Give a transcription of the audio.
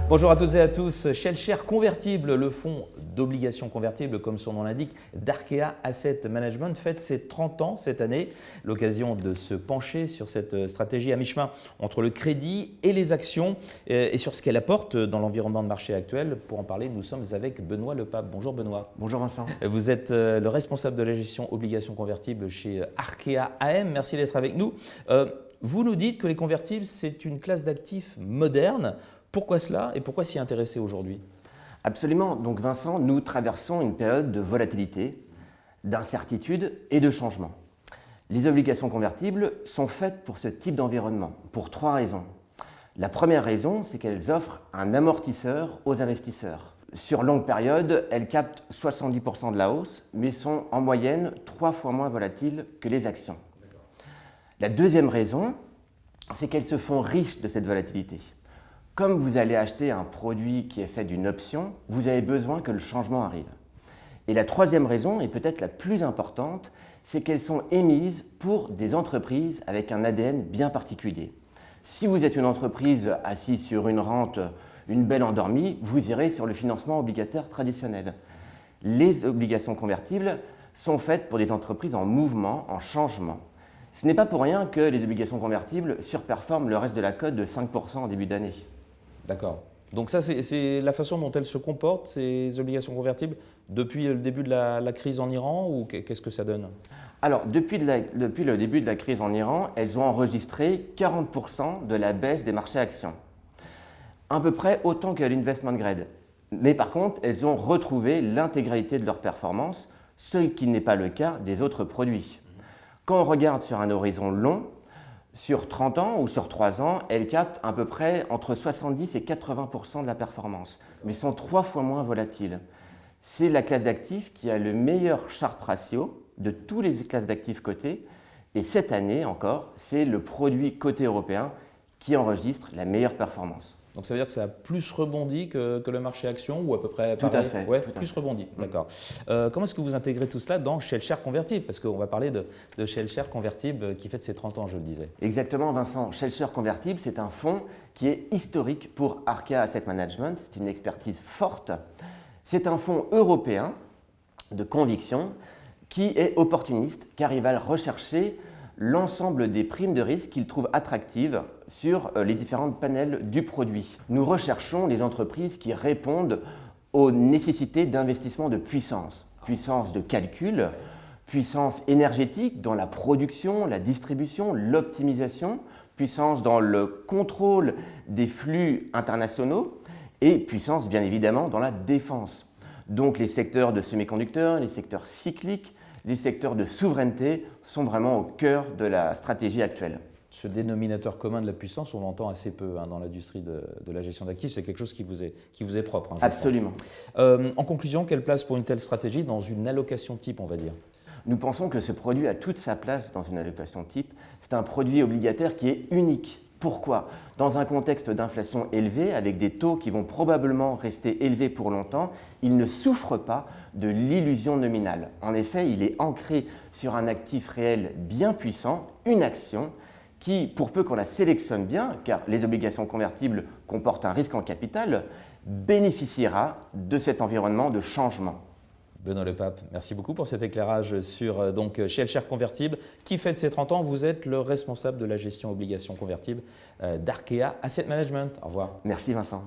Bonjour à toutes et à tous. Shell Share Convertible, le fonds d'obligations convertibles, comme son nom l'indique, d'Arkea Asset Management, fête ses 30 ans cette année. L'occasion de se pencher sur cette stratégie à mi-chemin entre le crédit et les actions et sur ce qu'elle apporte dans l'environnement de marché actuel. Pour en parler, nous sommes avec Benoît Lepape. Bonjour Benoît. Bonjour Vincent. Vous êtes le responsable de la gestion obligations convertibles chez Arkea AM. Merci d'être avec nous. Vous nous dites que les convertibles, c'est une classe d'actifs moderne. Pourquoi cela et pourquoi s'y intéresser aujourd'hui ? Absolument. Donc Vincent, nous traversons une période de volatilité, d'incertitude et de changement. Les obligations convertibles sont faites pour ce type d'environnement, pour 3 raisons. La première raison, c'est qu'elles offrent un amortisseur aux investisseurs. Sur longue période, elles captent 70% de la hausse, mais sont en moyenne 3 fois moins volatiles que les actions. La deuxième raison, c'est qu'elles se font riches de cette volatilité. Comme vous allez acheter un produit qui est fait d'une option, vous avez besoin que le changement arrive. Et la troisième raison, et peut-être la plus importante, c'est qu'elles sont émises pour des entreprises avec un ADN bien particulier. Si vous êtes une entreprise assise sur une rente, une belle endormie, vous irez sur le financement obligataire traditionnel. Les obligations convertibles sont faites pour des entreprises en mouvement, en changement. Ce n'est pas pour rien que les obligations convertibles surperforment le reste de la cote de 5% en début d'année. D'accord. Donc ça, c'est la façon dont elles se comportent, ces obligations convertibles, depuis le début de la crise en Iran, ou qu'est-ce que ça donne ? Alors, depuis le début de la crise en Iran, elles ont enregistré 40% de la baisse des marchés actions. À peu près autant que l'investment grade. Mais par contre, elles ont retrouvé l'intégralité de leur performance, ce qui n'est pas le cas des autres produits. Quand on regarde sur un horizon long, sur 30 ans ou sur 3 ans, elles captent à peu près entre 70 et 80% de la performance, mais sont 3 fois moins volatiles. C'est la classe d'actifs qui a le meilleur Sharpe ratio de tous les classes d'actifs cotées, et cette année encore, c'est le produit coté européen qui enregistre la meilleure performance. Donc ça veut dire que ça a plus rebondi que le marché action, ou à peu près pareil ? Tout à fait. Ouais, plus rebondi, d'accord. Comment est-ce que vous intégrez tout cela dans Shell Share Convertible ? Parce qu'on va parler de Shell Share Convertible qui fête ses 30 ans, je le disais. Exactement, Vincent. Shell Share Convertible, c'est un fonds qui est historique pour Arkea Asset Management. C'est une expertise forte. C'est un fonds européen de conviction qui est opportuniste car il va rechercher l'ensemble des primes de risque qu'il trouve attractives sur les différents panels du produit. Nous recherchons les entreprises qui répondent aux nécessités d'investissement de puissance. Puissance de calcul, puissance énergétique dans la production, la distribution, l'optimisation, puissance dans le contrôle des flux internationaux et puissance bien évidemment dans la défense. Donc les secteurs de semi-conducteurs, les secteurs cycliques, les secteurs de souveraineté sont vraiment au cœur de la stratégie actuelle. Ce dénominateur commun de la puissance, on l'entend assez peu dans l'industrie de la gestion d'actifs. C'est quelque chose qui vous est propre. Absolument. En conclusion, quelle place pour une telle stratégie dans une allocation type, on va dire ? Nous pensons que ce produit a toute sa place dans une allocation type. C'est un produit obligataire qui est unique. Pourquoi ? Dans un contexte d'inflation élevée, avec des taux qui vont probablement rester élevés pour longtemps, il ne souffre pas de l'illusion nominale. En effet, il est ancré sur un actif réel bien puissant, une action, qui, pour peu qu'on la sélectionne bien, car les obligations convertibles comportent un risque en capital, bénéficiera de cet environnement de changement. Benoît Lepape, merci beaucoup pour cet éclairage sur Shell Share Convertible qui fête ses 30 ans. Vous êtes le responsable de la gestion obligations convertibles d'Arkea Asset Management. Au revoir. Merci Vincent.